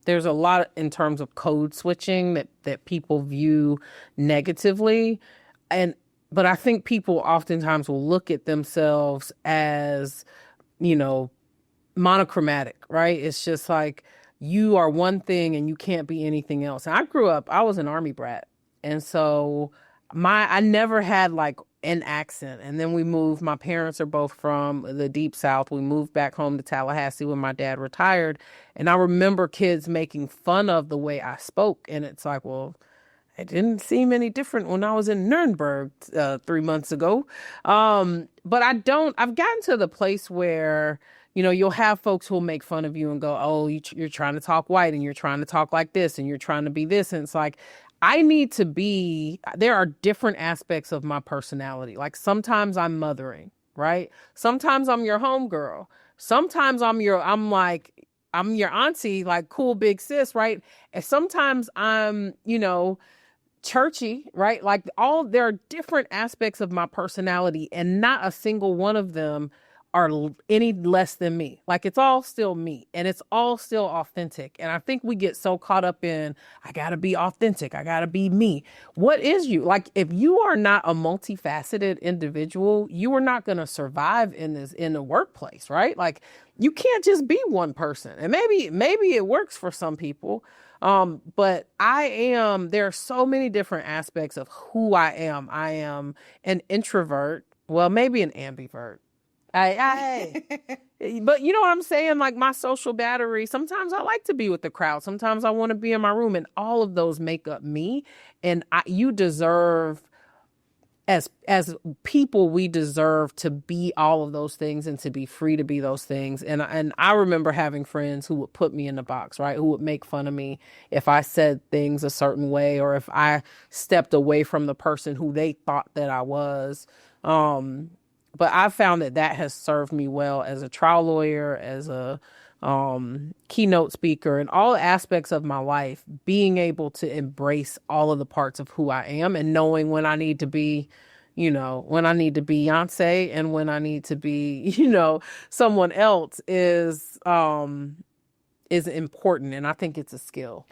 there's a lot in terms of code switching that people view negatively. And but I think people oftentimes will look at themselves as, you know, monochromatic, right? It's just like you are one thing and you can't be anything else. And I was an army brat. And so I never had like an accent. And then my parents are both from the deep South. We moved back home to Tallahassee when my dad retired. And I remember kids making fun of the way I spoke. And it's like, well, it didn't seem any different when I was in Nuremberg 3 months ago. But I've gotten to the place where, you know, you'll have folks who'll make fun of you and go, oh, you're trying to talk white and you're trying to talk like this and you're trying to be this. And it's like, there are different aspects of my personality. Like sometimes I'm mothering, right? Sometimes I'm your homegirl. Sometimes I'm your auntie, like cool big sis, right? And sometimes I'm, you know, churchy, right? There are different aspects of my personality and not a single one of them are any less than me. Like it's all still me and it's all still authentic. And I think we get so caught up in, I gotta be authentic. I gotta be me. What is you? Like if you are not a multifaceted individual, you are not going to survive in the workplace, right? Like you can't just be one person. And maybe it works for some people. But there are so many different aspects of who I am. I am an introvert. Well, maybe an ambivert. But you know what I'm saying? Like my social battery, sometimes I like to be with the crowd. Sometimes I want to be in my room and all of those make up me. And you deserve, as people, we deserve to be all of those things and to be free to be those things. And I remember having friends who would put me in the box, right? Who would make fun of me if I said things a certain way or if I stepped away from the person who they thought that I was. But I found that has served me well as a trial lawyer, as a keynote speaker, and all aspects of my life, being able to embrace all of the parts of who I am and knowing when I need to be, you know, when I need to be Beyonce and when I need to be, you know, someone else is important. And I think it's a skill.